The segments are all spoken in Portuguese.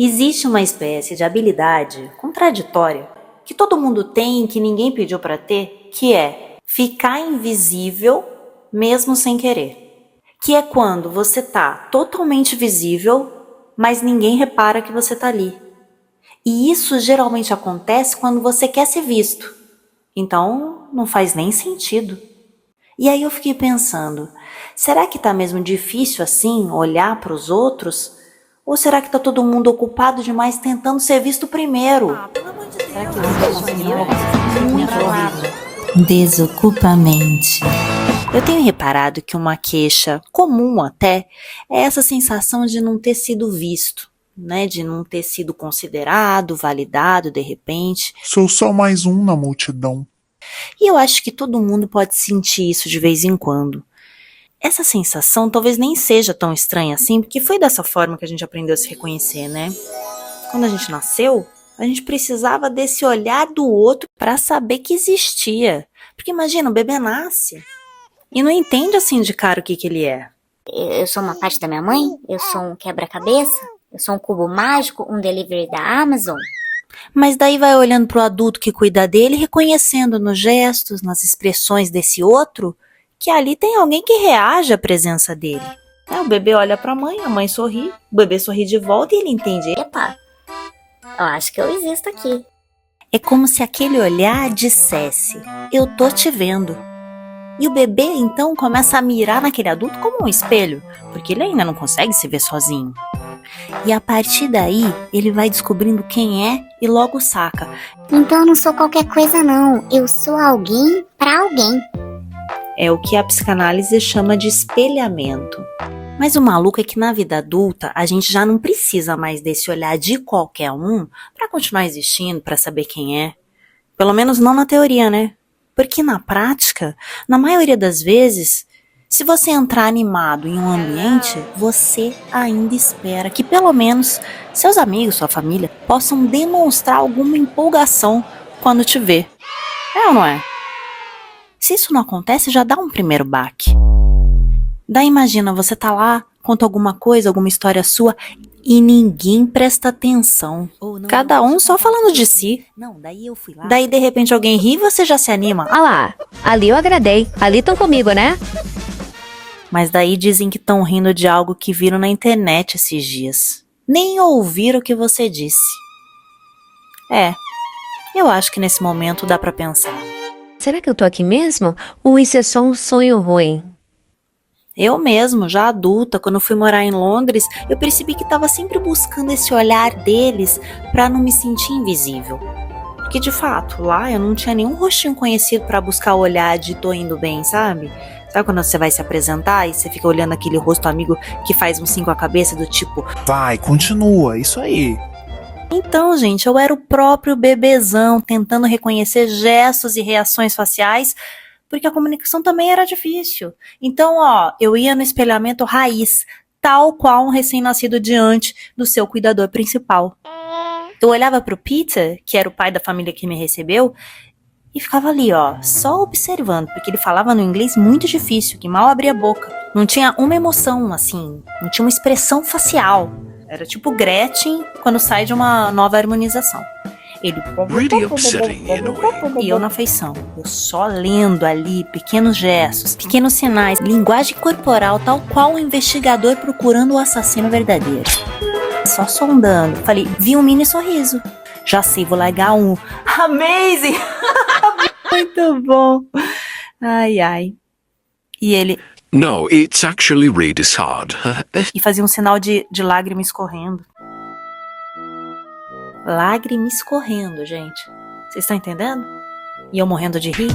Existe uma espécie de habilidade contraditória que todo mundo tem e que ninguém pediu para ter, que é ficar invisível mesmo sem querer. Que é quando você tá totalmente visível, mas ninguém repara que você tá ali. E isso geralmente acontece quando você quer ser visto. Então, não faz nem sentido. E aí eu fiquei pensando, será que tá mesmo difícil assim olhar para os outros? Ou será que tá todo mundo ocupado demais tentando ser visto primeiro? Pelo amor de Deus. Será que não conseguiu? Muito horrível. Desocupamente. Eu tenho reparado que uma queixa comum até é essa sensação de não ter sido visto, né? De não ter sido considerado, validado de repente. Sou só mais um na multidão. E eu acho que todo mundo pode sentir isso de vez em quando. Essa sensação talvez nem seja tão estranha assim, porque foi dessa forma que a gente aprendeu a se reconhecer, né? Quando a gente nasceu, a gente precisava desse olhar do outro para saber que existia. Porque imagina, o bebê nasce e não entende assim de cara o que ele é. Eu sou uma parte da minha mãe? Eu sou um quebra-cabeça? Eu sou um cubo mágico? Um delivery da Amazon? Mas daí vai olhando pro adulto que cuida dele, reconhecendo nos gestos, nas expressões desse outro, que ali tem alguém que reage à presença dele. O bebê olha pra mãe, a mãe sorri, o bebê sorri de volta e ele entende. Epa, eu acho que eu existo aqui. É como se aquele olhar dissesse, eu tô te vendo. E o bebê então começa a mirar naquele adulto como um espelho, porque ele ainda não consegue se ver sozinho. E a partir daí, ele vai descobrindo quem é e logo saca. Então eu não sou qualquer coisa não, eu sou alguém pra alguém. É o que a psicanálise chama de espelhamento. Mas o maluco é que na vida adulta a gente já não precisa mais desse olhar de qualquer um para continuar existindo, para saber quem é. Pelo menos não na teoria, né? Porque na prática, na maioria das vezes, se você entrar animado em um ambiente, você ainda espera que pelo menos seus amigos, sua família, possam demonstrar alguma empolgação quando te vê. É ou não é? Se isso não acontece, já dá um primeiro baque. Daí imagina, você tá lá, conta alguma coisa, alguma história sua, e ninguém presta atenção. Cada um só falando de si. Daí de repente alguém ri e você já se anima. Ah lá, ali eu agradei, ali estão comigo, né? Mas daí dizem que estão rindo de algo que viram na internet esses dias. Nem ouviram o que você disse. Eu acho que nesse momento dá pra pensar. Será que eu tô aqui mesmo? Ou isso é só um sonho ruim? Eu mesmo, já adulta, quando fui morar em Londres, eu percebi que estava sempre buscando esse olhar deles pra não me sentir invisível. Porque de fato, lá eu não tinha nenhum rostinho conhecido pra buscar o olhar de tô indo bem, sabe? Sabe quando você vai se apresentar e você fica olhando aquele rosto amigo que faz um sim com a cabeça do tipo... Vai, continua, isso aí. Então, gente, eu era o próprio bebezão tentando reconhecer gestos e reações faciais, porque a comunicação também era difícil. Então, eu ia no espelhamento raiz, tal qual um recém-nascido diante do seu cuidador principal. Eu olhava pro Peter, que era o pai da família que me recebeu, e ficava ali, só observando, porque ele falava no inglês muito difícil, que mal abria a boca. Não tinha uma emoção, assim, não tinha uma expressão facial. Era tipo Gretchen quando sai de uma nova harmonização. Ele... E eu na feição. Eu só lendo ali pequenos gestos, pequenos sinais, linguagem corporal, tal qual um investigador procurando o assassino verdadeiro. Só sondando. Falei, vi um mini sorriso. Já sei, vou largar um. Amazing! Muito bom. Ai, ai. E ele... No, it's actually really hard. E fazia um sinal de lágrima escorrendo. Lágrima escorrendo, gente. Vocês estão entendendo? E eu morrendo de rir.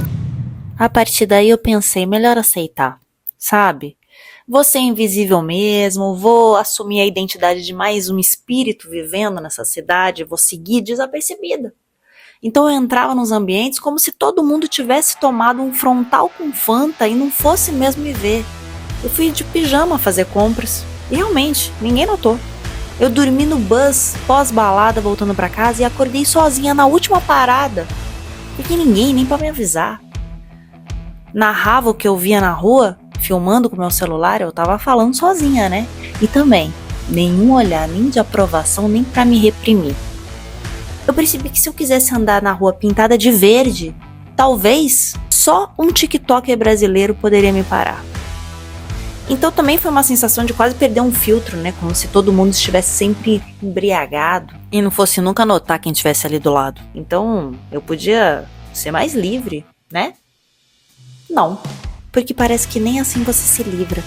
A partir daí eu pensei, melhor aceitar, sabe? Vou ser invisível mesmo, vou assumir a identidade de mais um espírito vivendo nessa cidade, vou seguir desapercebida. Então eu entrava nos ambientes como se todo mundo tivesse tomado um frontal com Fanta e não fosse mesmo me ver. Eu fui de pijama fazer compras e realmente ninguém notou. Eu dormi no bus pós-balada voltando pra casa e acordei sozinha na última parada, porque ninguém nem pra me avisar. Narrava o que eu via na rua, filmando com meu celular, eu tava falando sozinha, né? E também, nenhum olhar nem de aprovação, nem pra me reprimir. Eu percebi que se eu quisesse andar na rua pintada de verde, talvez só um TikToker brasileiro poderia me parar. Então também foi uma sensação de quase perder um filtro, né? Como se todo mundo estivesse sempre embriagado e não fosse nunca notar quem estivesse ali do lado. Então eu podia ser mais livre, né? Não, porque parece que nem assim você se livra.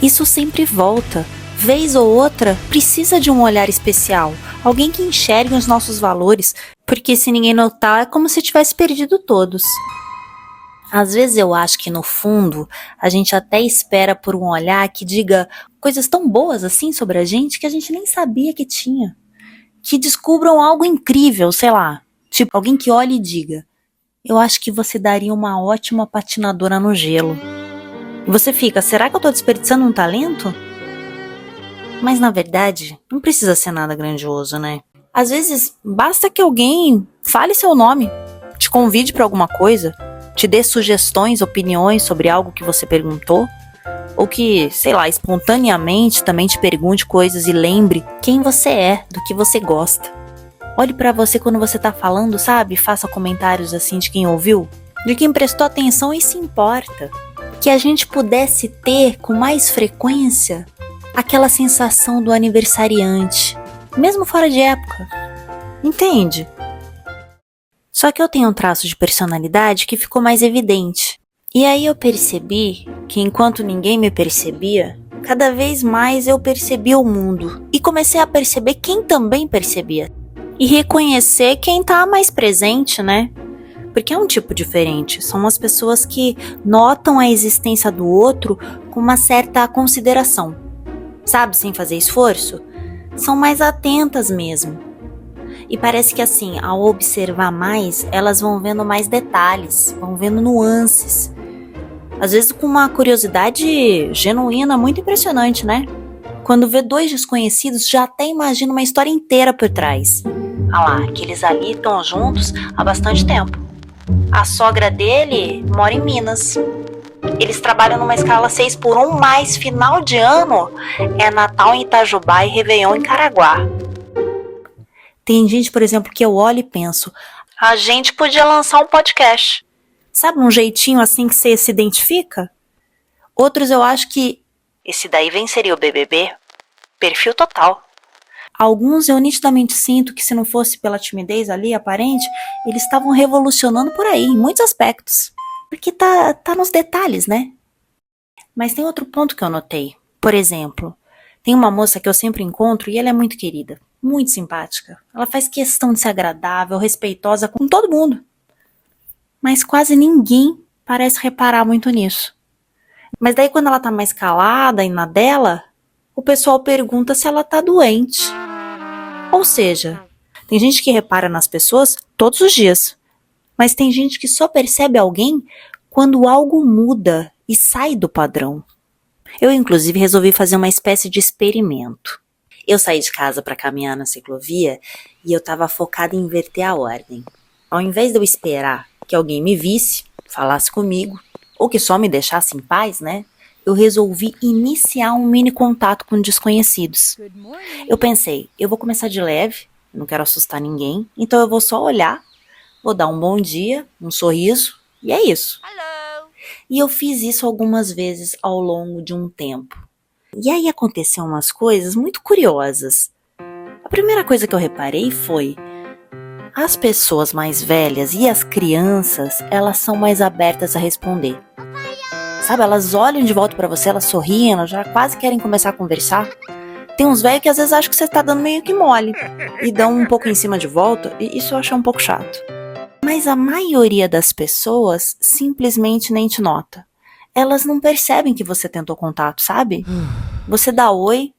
Isso sempre volta. Vez ou outra, precisa de um olhar especial. Alguém que enxergue os nossos valores, porque se ninguém notar, é como se tivesse perdido todos. Às vezes eu acho que no fundo, a gente até espera por um olhar que diga coisas tão boas assim sobre a gente que a gente nem sabia que tinha. Que descubram algo incrível, sei lá. Tipo, alguém que olhe e diga: eu acho que você daria uma ótima patinadora no gelo. E você fica, será que eu tô desperdiçando um talento? Mas na verdade, não precisa ser nada grandioso, né? Às vezes, basta que alguém fale seu nome, te convide pra alguma coisa, te dê sugestões, opiniões sobre algo que você perguntou, ou que, sei lá, espontaneamente também te pergunte coisas e lembre quem você é, do que você gosta. Olhe pra você quando você tá falando, sabe? Faça comentários assim de quem ouviu, de quem prestou atenção e se importa. Que a gente pudesse ter com mais frequência aquela sensação do aniversariante, mesmo fora de época. Entende? Só que eu tenho um traço de personalidade que ficou mais evidente. E aí eu percebi que enquanto ninguém me percebia, cada vez mais eu percebia o mundo. E comecei a perceber quem também percebia. E reconhecer quem tá mais presente, né? Porque é um tipo diferente. São as pessoas que notam a existência do outro com uma certa consideração. Sabe, sem fazer esforço? São mais atentas mesmo. E parece que assim, ao observar mais, elas vão vendo mais detalhes, vão vendo nuances. Às vezes com uma curiosidade genuína, muito impressionante, né? Quando vê dois desconhecidos, já até imagina uma história inteira por trás. Ah lá, que eles ali estão juntos há bastante tempo. A sogra dele mora em Minas. Eles trabalham numa escala 6x1, mas final de ano é Natal em Itajubá e Réveillon em Caraguá. Tem gente, por exemplo, que eu olho e penso, a gente podia lançar um podcast. Sabe um jeitinho assim que você se identifica? Outros eu acho que esse daí venceria o BBB. Perfil total. Alguns eu nitidamente sinto que se não fosse pela timidez ali aparente, eles estavam revolucionando por aí, em muitos aspectos. Porque tá nos detalhes, né? Mas tem outro ponto que eu notei. Por exemplo, tem uma moça que eu sempre encontro e ela é muito querida, muito simpática. Ela faz questão de ser agradável, respeitosa com todo mundo. Mas quase ninguém parece reparar muito nisso. Mas daí quando ela tá mais calada e na dela, o pessoal pergunta se ela tá doente. Ou seja, tem gente que repara nas pessoas todos os dias. Mas tem gente que só percebe alguém quando algo muda e sai do padrão. Eu, inclusive, resolvi fazer uma espécie de experimento. Eu saí de casa para caminhar na ciclovia e eu estava focada em inverter a ordem. Ao invés de eu esperar que alguém me visse, falasse comigo, ou que só me deixasse em paz, né? Eu resolvi iniciar um mini contato com desconhecidos. Eu pensei, eu vou começar de leve, não quero assustar ninguém, então eu vou só olhar, vou dar um bom dia, um sorriso, e é isso. Hello. E eu fiz isso algumas vezes ao longo de um tempo. E aí aconteceram umas coisas muito curiosas. A primeira coisa que eu reparei foi, as pessoas mais velhas e as crianças, elas são mais abertas a responder. Sabe, elas olham de volta pra você, elas sorriem, elas já quase querem começar a conversar. Tem uns velhos que às vezes acham que você tá dando meio que mole e dão um pouco em cima de volta, e isso eu acho um pouco chato. Mas a maioria das pessoas simplesmente nem te nota. Elas não percebem que você tentou contato, sabe? Você dá oi,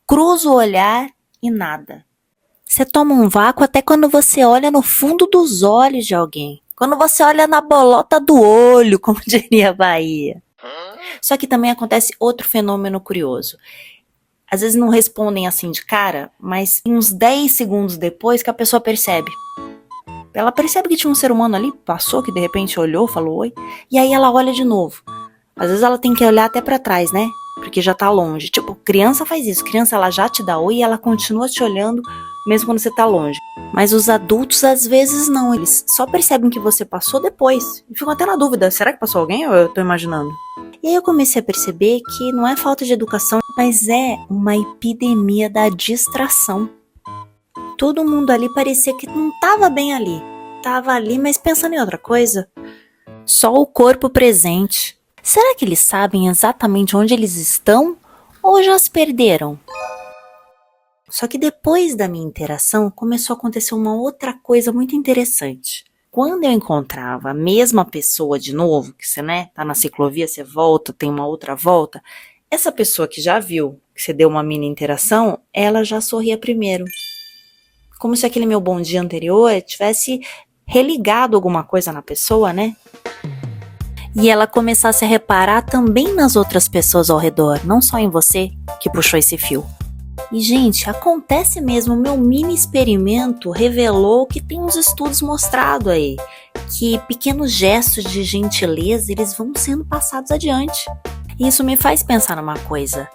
cruza o olhar e nada. Você toma um vácuo até quando você olha no fundo dos olhos de alguém. Quando você olha na bolota do olho, como diria a Bahia. Só que também acontece outro fenômeno curioso. Às vezes não respondem assim de cara, mas uns 10 segundos depois que a pessoa percebe. Ela percebe que tinha um ser humano ali, passou, que de repente olhou, falou oi, e aí ela olha de novo. Às vezes ela tem que olhar até pra trás, né? porque já tá longe. Tipo, criança faz isso. Criança, ela já te dá oi e ela continua te olhando mesmo quando você tá longe. Mas os adultos, às vezes, não. Eles só percebem que você passou depois. E ficam até na dúvida, será que passou alguém ou eu tô imaginando? E aí eu comecei a perceber que não é falta de educação, mas é uma epidemia da distração. Todo mundo ali parecia que não tava bem ali. Tava ali, mas pensando em outra coisa. Só o corpo presente. Será que eles sabem exatamente onde eles estão? Ou já se perderam? Só que depois da minha interação, começou a acontecer uma outra coisa muito interessante. Quando eu encontrava a mesma pessoa de novo, que você, tá na ciclovia, você volta, tem uma outra volta, essa pessoa que já viu que você deu uma mini interação, ela já sorria primeiro. Como se aquele meu bom dia anterior tivesse religado alguma coisa na pessoa, E ela começasse a reparar também nas outras pessoas ao redor, não só em você que puxou esse fio. E, gente, acontece mesmo, o meu mini experimento revelou que tem uns estudos mostrado aí, que pequenos gestos de gentileza, eles vão sendo passados adiante. E isso me faz pensar numa coisa.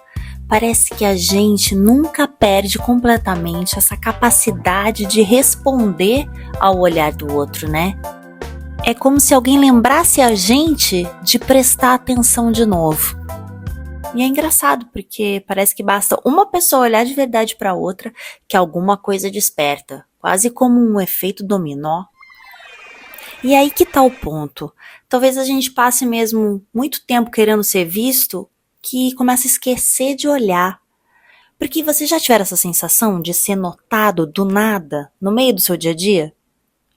Parece que a gente nunca perde completamente essa capacidade de responder ao olhar do outro, É como se alguém lembrasse a gente de prestar atenção de novo. E é engraçado, porque parece que basta uma pessoa olhar de verdade para outra que alguma coisa desperta, quase como um efeito dominó. E aí que tá o ponto. Talvez a gente passe mesmo muito tempo querendo ser visto que começa a esquecer de olhar. Porque você já tiver essa sensação de ser notado do nada, no meio do seu dia a dia?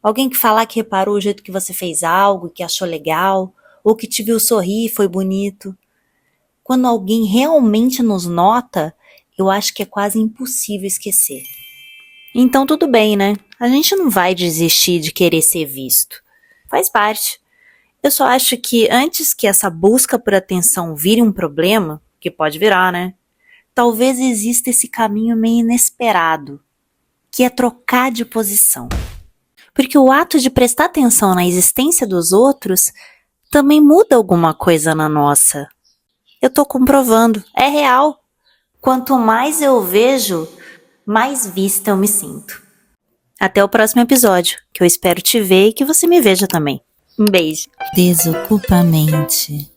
Alguém que falar que reparou o jeito que você fez algo, que achou legal, ou que te viu sorrir e foi bonito. Quando alguém realmente nos nota, eu acho que é quase impossível esquecer. Então tudo bem, A gente não vai desistir de querer ser visto. Faz parte. Eu só acho que antes que essa busca por atenção vire um problema, que pode virar, talvez exista esse caminho meio inesperado, que é trocar de posição. Porque o ato de prestar atenção na existência dos outros também muda alguma coisa na nossa. Eu tô comprovando, é real. Quanto mais eu vejo, mais vista eu me sinto. Até o próximo episódio, que eu espero te ver e que você me veja também. Um beijo. Desocupa a mente.